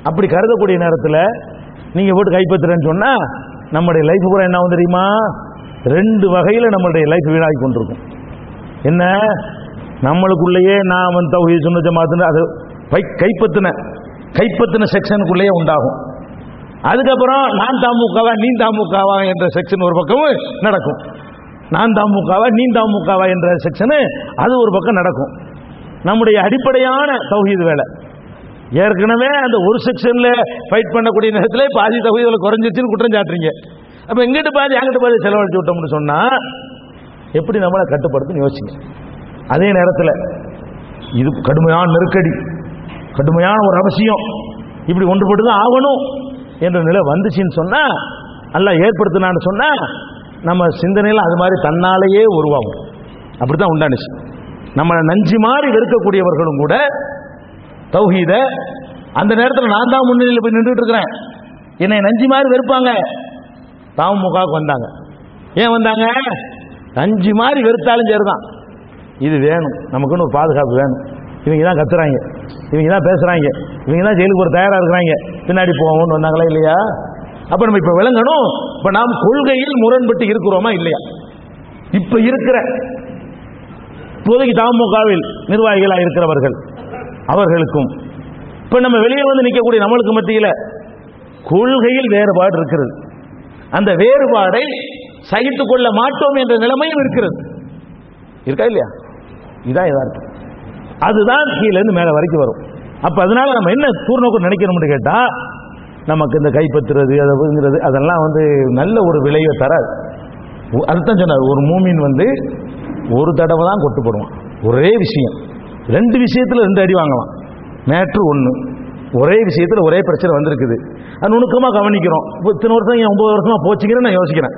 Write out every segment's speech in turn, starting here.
அப்படி கருதக்கூடிய நேரத்தில் நீங்கள் போட்டு கைப்பற்றுறேன்னு சொன்னால் நம்முடைய லைஃப் கூட என்ன ஆகும் தெரியுமா? ரெண்டு வகையில் நம்மளுடைய லைஃப் வீணாகி கொண்டிருக்கும். என்ன? நம்மளுக்குள்ளேயே நான் வந்து தௌஹீத் சுன்னத் ஜமாத்துன்னு அது கைப்பற்றின செக்ஷனுக்குள்ளேயே உண்டாகும். அதுக்கப்புறம் நான் தாமுகவா நீ தாமுகவா என்ற செக்ஷன் ஒரு பக்கமும் நடக்கும். நான் தாமுகவா நீ தாமுகவா என்ற செக்ஷனு அது ஒரு பக்கம் நடக்கும். நம்முடைய அடிப்படையான தௌஹீத் வேலை ஏற்கனவே அந்த ஒரு செக்ஷன்ல ஃபைட் பண்ணக்கூடிய நேரத்தில் பாதி தௌஹீதுல குறைஞ்சிருச்சுன்னு குற்றம் சாட்டுறீங்க. அப்ப எங்கிட்ட பாதி அங்கிட்ட பாதி செலவழிச்சு விட்டோம்னு சொன்னா எப்படி நம்மளை கட்டுப்படுத்துன்னு யோசிங்க. அதே நேரத்தில் இது கடுமையான நெருக்கடி, கடுமையான ஒரு அவசியம், இப்படி ஒன்றுபட்டு தான் ஆகணும் என்ற நிலை வந்துச்சுன்னு சொன்னா, அல்லாஹ் ஏற்படுத்தினான்னு சொன்னா நம்ம சிந்தனையில் அது மாதிரி தன்னாலேயே உருவாகும். அப்படித்தான் உண்டானுச்சு. நம்ம நஞ்சு மாதிரி வெறுக்கக்கூடியவர்களும் கூட தௌஹீத அந்த நேரத்தில் நான் தான் முன்னிலையில் போய் நின்றுட்டு இருக்கிறேன், என்னை நஞ்சு மாதிரி வெறுப்பாங்க. தமுகவுக்கு வந்தாங்க. ஏன் வந்தாங்க? நஞ்சு மாதிரி வெறுத்தாலும் சரிதான், இது வேணும், நமக்குன்னு ஒரு பாதுகாப்பு வேணும். இவங்க தான் கத்துறாங்க, இவங்க தான் பேசுறாங்க, இவங்க தான் ஜெயிலுக்கு ஒரு தயாரா இருக்கிறாங்க, பின்னாடி போவோம்னு வந்தாங்களா இல்லையா? அப்ப நம்ம இப்ப விளங்கணும், இப்ப நாம் கொள்கையில் முரண்பட்டு இருக்கிறோமா இல்லையா? இப்ப இருக்கிற இப்போதைக்கு தமுகவில் நிர்வாகிகளாக இருக்கிறவர்கள் அவர்களுக்கும் இப்ப நம்ம வெளியே வந்து நிற்கக்கூடிய நம்மளுக்கு மத்தியில் கொள்கையில் வேறுபாடு இருக்கிறது. அந்த வேறுபாடை சகித்துக் கொள்ள மாட்டோம் என்ற நிலைமையும் இருக்கிறது. இருக்கா இல்லையா? இதான் யதார்த்தம். அதுதான் கீழே இருந்து மேல வரைக்கும் வரும். அப்ப அதனால நம்ம என்ன தூர்நோக்கம் நினைக்கணும்னு கேட்டா, நமக்கு இந்த கைப்பற்றுறது அதுங்கிறது அதெல்லாம் வந்து நல்ல ஒரு விளைவை தராது. அதுதான் சொன்னார், ஒரு மூமின் வந்து ஒரு தடவை தான் கொட்டு போடுவான். ஒரே விஷயம், ரெண்டு விஷயத்துல ரெண்டு அடி வாங்கலாம். மேட்ரு ஒன்று, ஒரே விஷயத்துல ஒரே பிரச்சனை வந்திருக்குது, அது நுணுக்கமா கவனிக்கிறோம். இத்தனை வருஷம் 9 வருஷமா போச்சுக்கிறேன்னு நான் யோசிக்கிறேன்.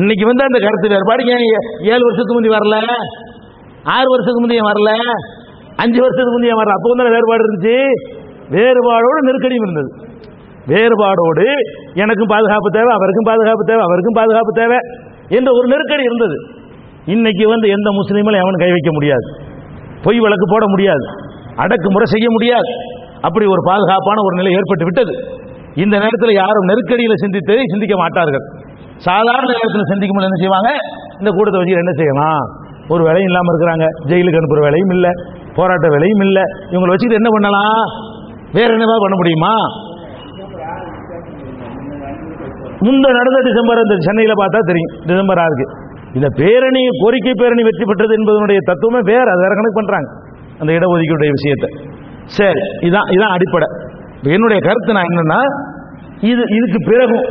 இன்னைக்கு வந்து அந்த கருத்து வேறுபாடு ஏன் 7 வருஷத்துக்கு முந்தைய வரல, 6 வருஷத்துக்கு முந்தைய வரல, 5 வருஷத்துக்கு முந்தைய வரல? அப்போ வந்து வேறுபாடு இருந்துச்சு. வேறுபாடோடு நெருக்கடியும் இருந்தது. வேறுபாடோடு எனக்கும் பாதுகாப்பு தேவை, அவருக்கும் பாதுகாப்பு தேவை, அவருக்கும் பாதுகாப்பு தேவை என்ற ஒரு நெருக்கடி இருந்தது. இன்னைக்கு வந்து எந்த முஸ்லீமும் எவன் கை வைக்க முடியாது, பொய் வழக்கு போட முடியாது, அடக்குமுறை செய்ய முடியாது. அப்படி ஒரு பாதுகாப்பான ஒரு நிலை ஏற்பட்டு விட்டது. இந்த நேரத்தில் யாரும் நெருக்கடியில் சிந்திக்க மாட்டார்கள். சாதாரண நேரத்தில் சிந்திக்கும் போது என்ன செய்வாங்க? இந்த கூட்டத்தை வச்சு என்ன செய்யலாம், ஒரு வேலையும் இல்லாமல் இருக்கிறாங்க, ஜெயிலுக்கு அனுப்புற வேலையும் இல்லை, போராட்ட வேலையும் இல்லை, இவங்களை வச்சுக்கிட்டு என்ன பண்ணலாம், வேற என்னவா பண்ண முடியுமா? முந்த நடந்த டிசம்பர் அந்த சென்னையில் பார்த்தா தெரியும், டிசம்பர் 6 இந்த பேரணி, கோரிக்கை பேரணி வெற்றி பெற்றது என்பதனுடைய தத்துவமே வேற, அது வேற கணக்கு பண்றாங்க அந்த இடஒதுக்கீடு விஷயத்தை. சரி, இதான் அடிப்படை. என்னுடைய கருத்து நான் என்னன்னா, இதுக்கு பிறகும்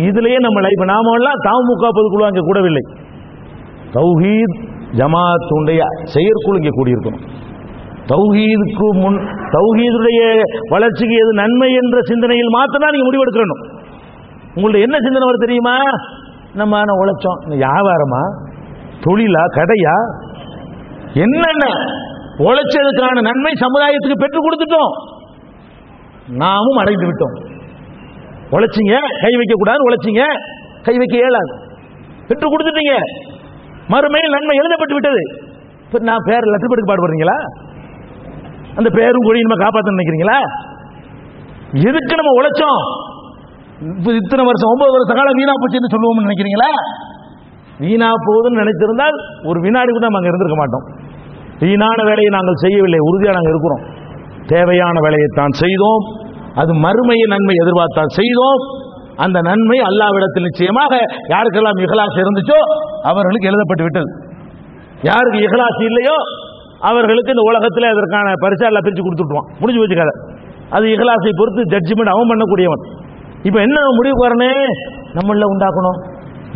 இதுலயே நம்ம லைஃப் நாம எல்லாம் தமுக பொதுக்குழு அங்கே கூடவில்லை, தௌஹீத் ஜமாத்துடைய செயற்குழு இங்கே கூடியிருக்கணும். தௌஹீதுக்கு முன் தௌஹீதுடைய வளர்ச்சிக்கு எது நன்மை என்ற சிந்தனையில் மாத்திரம் நீங்க முடிவெடுக்கணும். உங்களுடைய என்ன சிந்தனை வரும் தெரியுமா? நம்ம உழைச்சோம், வியாபாரமா, தொழிலா, கடையா, என்னென்ன உழைச்சதுக்கான நன்மை சமுதாயத்துக்கு பெற்றுக் கொடுத்துட்டோம், நாமும் அடைந்து விட்டோம். உழைச்சிங்க, கை வைக்க கூடாது, உழைச்சிங்க, கை வைக்க இயலாது, பெற்றுக் கொடுத்துட்டீங்க, மறுமையில் நன்மை எழுதப்பட்டு விட்டது. நான் பேர் லெட்டர் பெடுக்க பாடுபடுறீங்களா? அந்த பேரும் கொடி நம்ம காப்பாற்ற நினைக்கிறீங்களா? எதுக்கு நம்ம உழைச்சோம்? இத்தனை வருஷம் 9 வருஷ காலம் வீணா போச்சுன்னு சொல்லுவோம்னு நினைக்கிறீங்களா? வீணா போகுதுன்னு நினைத்திருந்தால் ஒரு வினாடி கூட நம்ம அங்கே இருந்திருக்க மாட்டோம். வீணான வேலையை நாங்கள் செய்யவில்லை, உறுதியாக நாங்கள் இருக்கிறோம். தேவையான வேலையைத்தான் செய்தோம், அது மறுமையை நன்மை எதிர்பார்த்தால் செய்தோம். அந்த நன்மை அல்லாஹ்விடத்தில் நிச்சயமாக யாருக்கெல்லாம் இஹ்லாஸ் இருந்துச்சோ அவர்களுக்கு எழுதப்பட்டு விட்டது. யாருக்கு இஹ்லாஸ் இல்லையோ அவர்களுக்கு இந்த உலகத்தில் அதற்கான பரிசு அல்லாஹ் பிரித்து கொடுத்துட்டுவான், முடிஞ்சு வச்சு கதை. அது இஹ்லாஸை பொறுத்து ஜட்ஜ்மெண்ட் அவன் பண்ணக்கூடியவன். இப்போ என்ன முடிவுக்கு வரணும்? நம்மள உண்டாக்கணும்,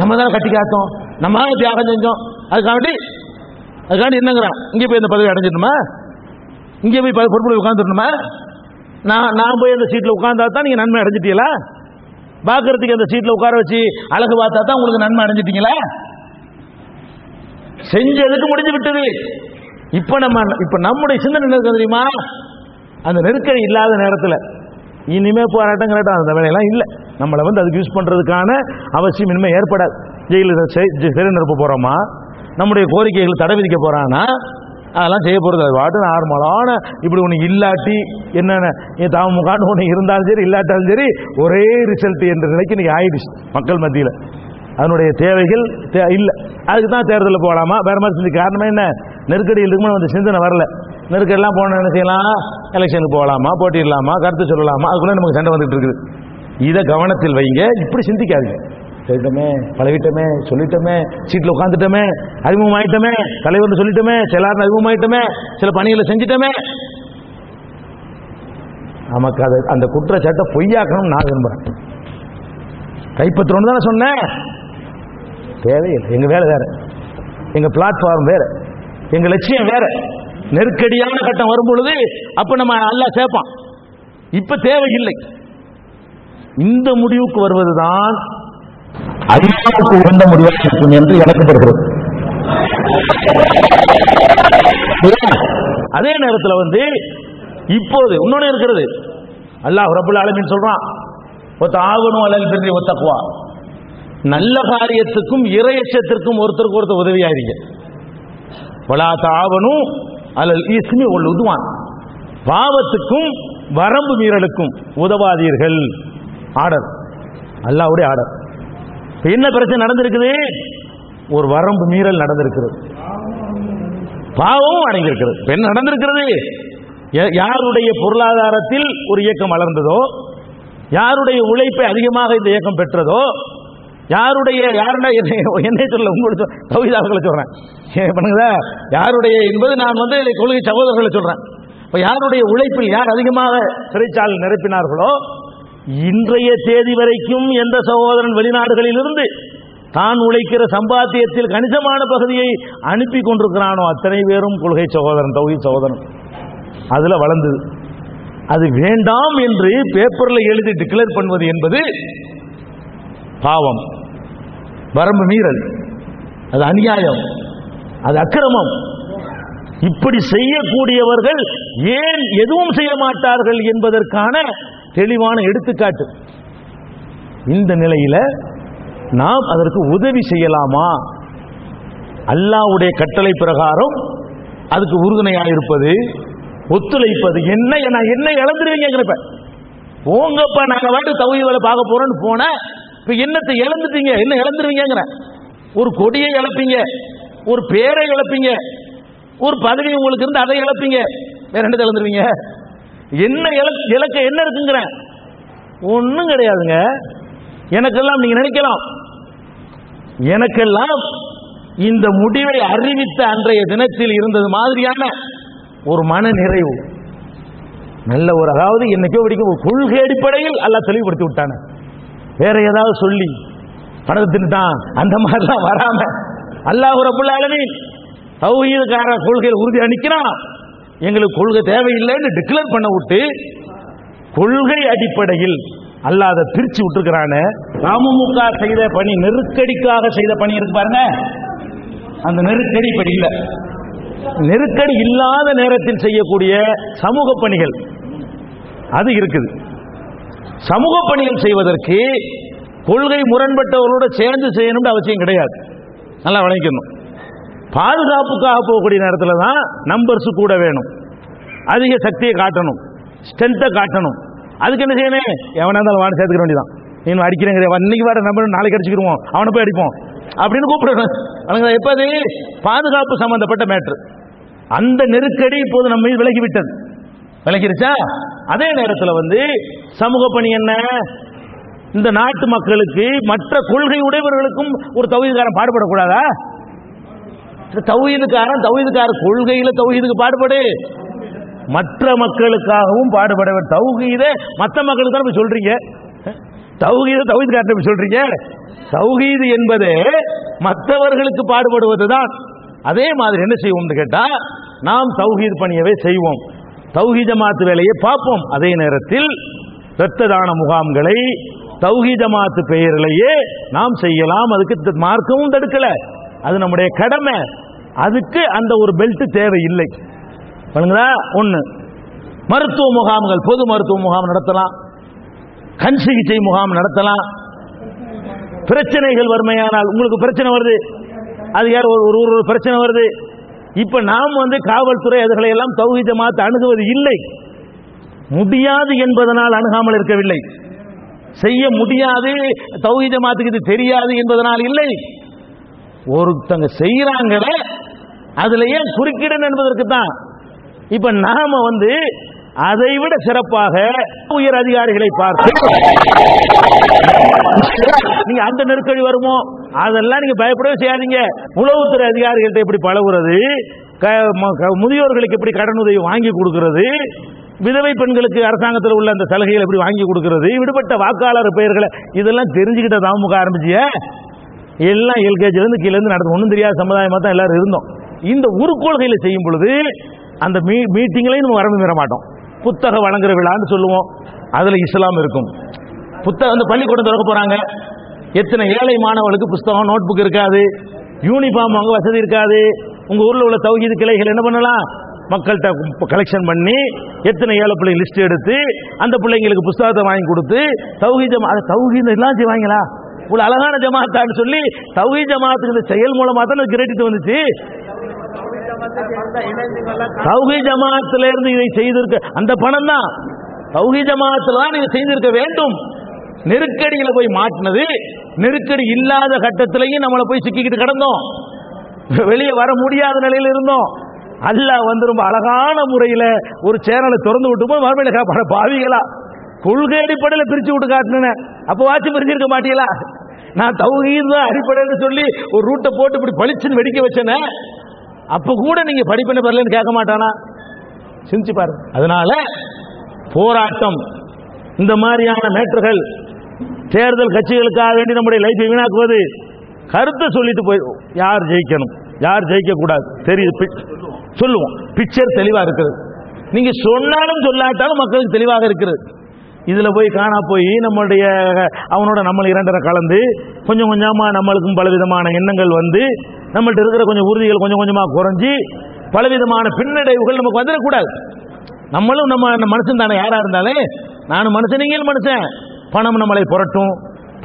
நம்ம தான் கட்டி காத்தோம், நம்ம தான் தியாகம் செஞ்சோம், அதுக்காண்டி என்னங்கிறான், இங்கே போய் இந்த பதவி அடைஞ்சிடணுமா, இங்கே போய் பொறுப்புல உட்காந்துடணுமா, நான் போய் அந்த சீட்டில் உட்கார்ந்தா தான் நீங்கள் நன்மை அடைஞ்சிட்டீங்களா? பார்க்கறதுக்கு அந்த சீட்டில் உட்கார வச்சு அழகு பார்த்தா தான் உங்களுக்கு நன்மை அடைஞ்சிட்டீங்களா? செஞ்சதுக்கு முடிஞ்சு விட்டது. இப்ப நம்முடைய சிந்தனை என்ன இருக்கு தெரியுமா? அந்த நெருக்கடி இல்லாத நேரத்தில் இனிமே போராட்டம் கரெக்டாக அந்த வேலையெல்லாம் இல்லை. நம்மளை வந்து அதுக்கு யூஸ் பண்றதுக்கான அவசியம் இனிமேல் ஏற்படாது. ஜெயிலில் சிறை நிரப்ப போறோமா, நம்முடைய கோரிக்கைகள் தடை விதிக்க போறானா, அதெல்லாம் செய்ய போகிறது அது பாட்டு நார்மலான இப்படி ஒன்று இல்லாட்டி என்னென்ன தமுகான்னு ஒன்று இருந்தாலும் சரி இல்லாட்டாலும் சரி ஒரே ரிசல்ட் என்ற நிலைக்கு இன்னைக்கு ஆயிடுச்சு மக்கள் மத்தியில். அதனுடைய தேவைகள் இல்லை. அதுக்கு தான் தேர்தலில் போகலாமா வேற மாதிரி செஞ்சு காரணமே என்ன நெருக்கடியில் இருக்கும்போது அந்த சிந்தனை வரல. நெருக்கடியெல்லாம் போன என்ன செய்யலாம் எலெக்ஷனுக்கு போகலாமா போட்டிடலாமா கருத்து சொல்லலாமா அதுக்குள்ளே நமக்கு சண்டை வந்துட்டு இருக்குது. இதை கவனத்தில் வைங்க. இப்படி சிந்திக்காதீங்க. சொல்லிட்டோமே பழகிட்டோமே சொல்லிட்டோமே சீட்டில் உட்காந்துட்டோமே அறிமுகமாயிட்டோமே தலைவர்னு சொல்லிட்டோமே சிலர் அறிமுகமாயிட்டோமே சில பணிகளை செஞ்சிட்டோமே நமக்கு அதை அந்த குற்றச்சாட்டை பொய்யாக்கணும் நான் விரும்புகிறேன். கைப்பற்றணும் தானே சொன்னேன். தேவையில்லை. எங்க வேலை வேற, எங்க பிளாட்ஃபார்ம் வேற, எங்க லட்சியம் வேற. நெருக்கடியான கட்டம் வரும் பொழுது அப்ப நம்ம அல்லாஹ் சேர்ப்பான். இப்ப தேவையில்லை. இந்த முடிவுக்கு வருவதுதான் அல்லாஹ்வுக்கு உகந்த முடிவாக இருக்கும் என்று எனக்கு படுகிறது. அதே நேரத்தில் இப்போது இன்னொன்னு இருக்கிறது. அல்லாஹ் ரப்பல் ஆலமீன் சொல்றான் தாவனும் அலல் பிர்ரி வத் தக்வா, நல்ல காரியத்துக்கும் இறையச்சத்திற்கும் ஒருத்தருக்கு ஒருத்தர் உதவியாயிருங்க. வலா தாவனும் அலல் இஸ்மி வல் உத்வான், பாவத்துக்கும் வரம்பு மீறலுக்கும் உதவாதீர்கள். ஆர்டர், அல்லாஹ்வுடைய ஆர்டர். என்ன பிரச்சனை நடந்திருக்குது? ஒரு வரம்பு மீறல் நடந்திருக்கிறது, பாவமும் அடங்கியிருக்கிறது. என்ன நடந்திருக்கிறது? யாருடைய பொருளாதாரத்தில் ஒரு இயக்கம் வளர்ந்ததோ, யாருடைய உழைப்பை அதிகமாக இந்த இயக்கம் பெற்றதோ, என்னை சொல்ல உங்களுக்கு தௌஹீதாக்களை சொல்றேன் பண்ணுங்க. யாருடைய என்பது நான் கொள்கை சகோதரர்களை சொல்றேன். இப்ப யாருடைய உழைப்பில் யார் அதிகமாக சிறைச்சாலை நிரப்பினார்களோ, இன்றைய தேதி வரைக்கும் எந்த சகோதரன் வெளிநாடுகளில் இருந்து தான் உழைக்கிற சம்பாத்தியத்தில் கணிசமான பகுதியை அனுப்பி கொண்டிருக்கிறானோ அத்தனை பேரும் கொள்கை சகோதரன் தௌஹீத் சகோதரன் அதுல வளர்ந்தது. அது வேண்டாம் என்று பேப்பர்ல எழுதி டிக்ளேர் பண்ணுவது என்பது பாவம், வரம்பு மீறல், அது அநியாயம், அது அக்கிரமம். இப்படி செய்யக்கூடியவர்கள் ஏன் எதுவும் செய்ய மாட்டார்கள் என்பதற்கான தெளிவான எடுத்துக்காட்டு. இந்த நிலையில நாம் அதற்கு உதவி செய்யலாமா? அல்லாஹ்வுடைய கட்டளை பிரகாரம் அதுக்கு உறுதுணையாக இருப்பது, ஒத்துழைப்பது. என்ன இழந்துருவீங்க? போங்கப்பா, நாங்க வாட்டு தௌஹீத் வேலை பார்க்க போறோம்னு போன இப்ப என்னத்தை இழந்துட்டீங்க? என்ன இழந்துருவீங்கிற? ஒரு கொடியை இழப்பீங்க, ஒரு பேரை இழப்பீங்க, ஒரு பதவி உங்களுக்கு இருந்து அதை இழப்பீங்க. வேற என்னத்தை இழந்துருவீங்க? என்ன இலக்க என்ன இருக்குங்கிற? ஒன்னும் கிடையாதுங்க. எனக்கெல்லாம் நீங்க நினைக்கலாம், எனக்கெல்லாம் இந்த முடிவை அறிவித்த அன்றைய தினத்தில் இருந்தது மாதிரியான ஒரு மன நிறைவு, நல்ல ஒரு, அதாவது என்னைக்கோ வரைக்கும் ஒரு கொள்கை அடிப்படையில் அல்லாஹ் தெளிவுபடுத்தி விட்டான. வேற ஏதாவது சொல்லி பணத்தின்தான் அந்த மாதிரிலாம் வராம அல்லாஹ் ரப்பல் ஆலமீன் தௌஹீதுக்கார கொள்கையில் உறுதியா நிக்கிறான். எங்களுக்கு கொள்கை தேவையில்லைன்னு டிக்ளேர் பண்ண விட்டு கொள்கை அடிப்படையில் அல்லாஹ் அதை பிரிச்சு விட்டுருக்கிறான. அமமுக செய்த பணி, நெருக்கடிக்காக செய்த பணி இருக்கு பாருங்க, அந்த நெருக்கடி பணி இல்ல, நெருக்கடி இல்லாத நேரத்தில் செய்யக்கூடிய சமூக பணிகள் அது இருக்குது. சமூக பணிகள் செய்வதற்கு கொள்கை முரண்பட்டவர்களோட சேர்ந்து செய்யணும்னு அவசியம் கிடையாது. நல்லா வழங்கிக்கணும். பாதுகாப்புக்காக போகக்கூடிய நேரத்தில் தான் நம்பர்ஸ் கூட வேணும், அதிக சக்தியை காட்டணும், ஸ்ட்ரென்த்தை காட்டணும். அதுக்கு என்ன செய்யணும்? எவனா இருந்தாலும் வாட சேர்த்துக்க வேண்டியதான். நீ அடிக்கிறேங்கிற இன்னைக்கு வேற நம்பர் நாளைக்கு அடிச்சுக்கிடுவோம், அவனை போய் அடிப்போம் அப்படின்னு கூப்பிடணும். எப்ப அது பாதுகாப்பு சம்பந்தப்பட்ட மேட்ரு. அந்த நெருக்கடி இப்போது நம்ம விலகிவிட்டது, விலகிருச்சா? அதே நேரத்தில் சமூக பணி என்ன? இந்த நாட்டு மக்களுக்கு, மற்ற கொள்கை உடையவர்களுக்கும் ஒரு தௌஹீதுக்காரன் பாடுபடக்கூடாதா? தௌஹீதுக்கார கொள்கையில தௌஹீதுக்கு பாடுபடு, மற்ற மக்களுக்காகவும் பாடுபட. தௌஹீதை மற்ற மக்களுக்கு தான் சொல்றீங்க, தௌஹீதுக்காரன் சொல்றீங்க. தௌஹீது என்பது மற்றவர்களுக்கு பாடுபடுவதுதான். அதே மாதிரி என்ன செய்வோம்னு கேட்டா, நாம் தௌஹீத் பணியவே செய்வோம், தௌஹீத் ஜமாத் வேலையை பார்ப்போம். அதே நேரத்தில் இரத்த தான முகாம்களை தௌஹீத் ஜமாத் பெயரிலேயே நாம் செய்யலாம். அதுக்கு மார்க்கமும் தடுக்கல, அது நம்முடைய கடமை. அதுக்கு அந்த ஒரு பெல்ட் தேவையில்லை. ஒன்று, மருத்துவ முகாம்கள், பொது மருத்துவ முகாம் நடத்தலாம், கண் சிகிச்சை முகாம் நடத்தலாம். பிரச்சனைகள் வறுமையானால், உங்களுக்கு பிரச்சனை வருது, அது யார் ஒரு பிரச்சனை வருது, இப்ப நாம் காவல்துறை அதுகளை எல்லாம் தௌஹீத் ஜமாத் அணுகுவது இல்லை. முடியாது என்பதனால் அணுகாமல் இருக்கவில்லை. செய்ய முடியாது, தௌஹீத் ஜமாத்துக்கு இது தெரியாது என்பதனால் இல்லை. ஒருத்தங்க செய்யறாங்களே அதுல ஏன் குறுக்கிடணும் என்பதற்கு தான். இப்ப நாம அதை விட சிறப்பாக உயர் அதிகாரிகளை பார்த்து நீங்க அந்த நெருக்கடி வருமோ அதெல்லாம் நீங்க பயப்படவே செய்யாதீங்க. உளவுத்துறை அதிகாரிகள்ட்ட எப்படி பழகுறது, முதியோர்களுக்கு எப்படி கடனுதவி வாங்கி கொடுக்கிறது, விதவை பெண்களுக்கு அரசாங்கத்தில் உள்ள அந்த சலுகைகள் எப்படி வாங்கி கொடுக்கிறது, விடுபட்ட வாக்காளர் பெயர்களை இதெல்லாம் தெரிஞ்சுக்கிட்ட தாமுக ஆரம்பிச்சிய எல்லாம் எல்கேஜிலிருந்து கீழே இருந்து நடக்கும். ஒன்றும் தெரியாத சமுதாயமாக தான் எல்லாரும் இருந்தோம். இந்த உருக்கோள்களை செய்யும் பொழுது அந்த மீட்டிங்லையும் நம்ம வரம்பு மீற மாட்டோம். புத்தகம் வழங்குற விழான்னு சொல்லுவோம், அதுல இஸ்லாம் இருக்கும். புத்தகம் பள்ளிக்கூடம் திறக்க போறாங்க, எத்தனை ஏழை மாணவர்களுக்கு புத்தகம் நோட் புக் இருக்காது, யூனிஃபார்ம் வாங்க வசதி இருக்காது. உங்க ஊர்ல உள்ள தௌஹீத் கிளைகள் என்ன பண்ணலாம், மக்கள்கிட்ட கலெக்ஷன் பண்ணி எத்தனை ஏழை பிள்ளை லிஸ்ட் எடுத்து அந்த பிள்ளைங்களுக்கு புத்தகத்தை வாங்கி கொடுத்து தௌஹீத் எல்லாம் செய்வாங்களா, இவ்வளவு அழகான ஜமாத்தான்னு சொல்லி தௌஹீத் ஜமாத்துக்கு இந்த செயல் மூலமா தான் கிரெடிட் வந்துச்சு. தௌஹீத் ஜமாத்துல இருந்து இதை செய்திருக்க அந்த பணம் தான் தௌஹீத் ஜமாத்துல தான் இதை செய்திருக்க வேண்டும். நெருக்கடியில போய் மாட்டினது, நெருக்கடி இல்லாத கட்டத்திலையும் நம்மளை போய் சிக்கிக்கிட்டு கிடந்தோம், வெளியே வர முடியாத நிலையில் இருந்தோம். அல்லாஹ் ரொம்ப அழகான முறையில் ஒரு சேனலை திறந்து விட்டு போது மறுமையில பாவிகளா கொள்கை அடிப்படையில் பிரிச்சு விட்டு காட்டினேன். அப்போ வாட்சி பிரிச்சிருக்க மாட்டீங்களா, நான் தௌஹீத் அடிப்படையில் சொல்லி ஒரு ரூட்டை போட்டு இப்படி பளிச்சுன்னு வெடிக்க வச்சேனே, அப்ப கூட நீங்க படிப்பின பெறலன்னு கேட்க மாட்டானா, சிந்திச்சு பாருங்க. அதனால போராட்டம், இந்த மாதிரியான மேட்டர்கள், தேர்தல் கட்சிகளுக்காக வேண்டி நம்முடைய லைஃபை வீணாக்குவது, கருத்தை சொல்லிட்டு போய் யார் ஜெயிக்கணும் யார் ஜெயிக்க கூடாது தெரியுது சொல்லுவோம். பிக்சர் தெளிவா இருக்குது, நீங்க சொன்னாலும் சொல்லாட்டாலும் மக்களுக்கு தெளிவாக இருக்கிறது. இதுல போய் காணா போய் நம்மளுடைய அவனோட நம்ம இரண்டரை கலந்து கொஞ்சம் கொஞ்சமா நம்மளுக்கும் பலவிதமான எண்ணங்கள் நம்மள்ட்ட இருக்கிற கொஞ்சம் உறுதிகள் கொஞ்சம் கொஞ்சமா குறைஞ்சி பலவிதமான பின்னடைவுகள் நமக்கு வந்துடக்கூடாது. நம்மளும் நம்ம மனுஷன் தானே, யாரா இருந்தாலே நானும் மனுஷன் நீங்களும் மனுஷன். பணம் நம்மளை புரட்டும்,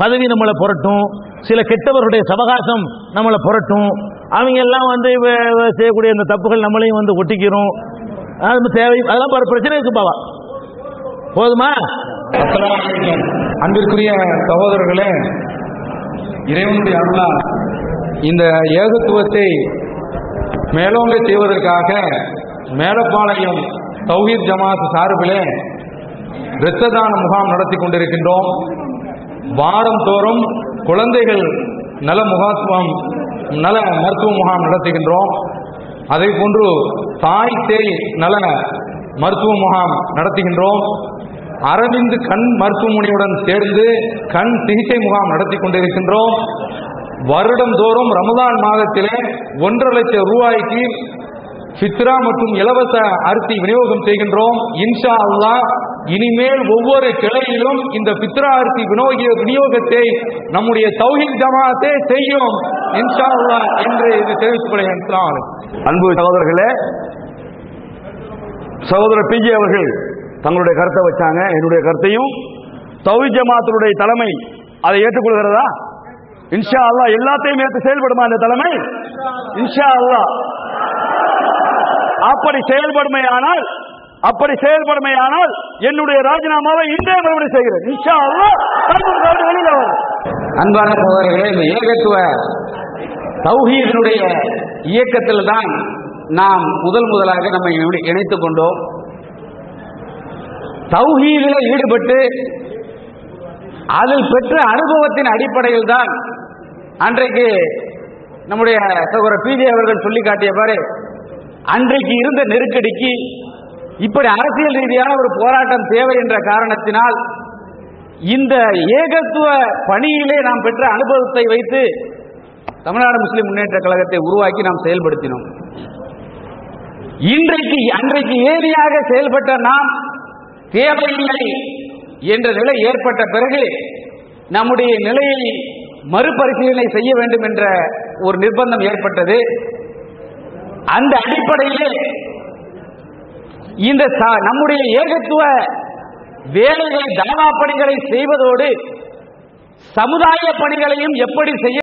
பதவி நம்மளை புரட்டும், சில கெட்டவர்களுடைய சவகாசம் நம்மளை புரட்டும், அவங்க எல்லாம் செய்யக்கூடிய இந்த தப்புகள் நம்மளையும் ஒட்டிக்கிறோம். அது தேவை, அதெல்லாம் பிரச்சனை இருக்கு பாவா. போதுமா? அன்பிற்குரிய சகோதரர்களே, இறைவனுடைய அருளால் இந்த ஏகத்துவத்தை மேலோங்க செய்வதற்காக மேலப்பாளையம் தௌஹீத் ஜமாத் சார்பிலே இரத்த தான முகாம் நடத்தி கொண்டிருக்கின்றோம். வாரம் தோறும் குழந்தைகள் நல முகாத்துவம் நல மருத்துவ முகாம் நடத்துகின்றோம். அதே போன்று தாய் சேய் நல மருத்துவ முகாம் நடத்துகின்றோம். அரவிந்த் கண் மருத்துவமனையுடன் சேர்ந்து கண் சிகிச்சை முகாம் நடத்தி கொண்டிருக்கின்றோம். வருடம் தோறும் ரமதான் மாதத்திலே 1.5 லட்சம் ரூபாய்க்கு ஃபித்ரா மற்றும் இலவச அரிசி விநியோகம் செய்கின்றோம். இன்ஷா அல்லாஹ் இனிமேல் ஒவ்வொரு கிளையிலும் இந்த ஃபித்ரா அரிசி விநியோகத்தை நம்முடைய தௌஹீத் ஜமாஅத்தே செய்யும் இன்ஷா அல்லாஹ் என்று இது தெரிவித்துக் கொள்கிறேன். அன்பு சகோதரர்களே, சகோதரர் பிஜே அவர்கள் தங்களுடைய கருத்தை வச்சாங்க. என்னுடைய கருத்தையும் தௌஹீத் ஜமாஅத்துடைய தலைமை அதை ஏற்றுக்கொள்கிறதா? இன்ஷா அல்லாஹ் எல்லாத்தையும் ஏற்று செயல்படுமா இந்த தலைமை? இன்ஷா அல்லாஹ் அப்படி செயல்படுமையானால் என்னுடைய ராஜினாமாவை இன்றைய மறுபடி செய்கிறேன். இன்ஷா அல்லாஹ் வெளியில வரும். அன்பான சகோதரர்களே, இந்த ஏகத்துவ தௌஹீதினுடைய இயக்கத்தில் தான் நாம் முதலாக நம்மை இணைத்துக் கொண்டோம். தௌஹீதில் ஈடுபட்டு அதில் பெற்ற அனுபவத்தின் அடிப்படையில் தான் அன்றைக்கு நம்முடைய சகோதரர் பிஜே அவர்கள் சொல்லி காட்டியவாறு அன்றைக்கு இருந்த நெருக்கடிக்கு இப்படி அரசியல் ரீதியான ஒரு போராட்டம் தேவை என்ற காரணத்தினால் இந்த ஏகத்துவ பணியிலே நாம் பெற்ற அனுபவத்தை வைத்து தமிழ்நாடு முஸ்லிம் முன்னேற்ற கழகத்தை உருவாக்கி நாம் செயல்படுத்தினோம். அன்றைக்கு ஏதியாக செயல்பட்ட நாம் தேவையில்லை என்ற நிலை ஏற்பட்ட பிறகு நம்முடைய நிலையை மறுபரிசீலனை செய்ய வேண்டும் என்ற ஒரு நிர்பந்தம் ஏற்பட்டது. அந்த அடிப்படையில் இந்த நம்முடைய ஏகத்துவ வேலைகளை தாவா பணிகளை செய்வதோடு சமுதாய பணிகளையும் எப்படி செய்ய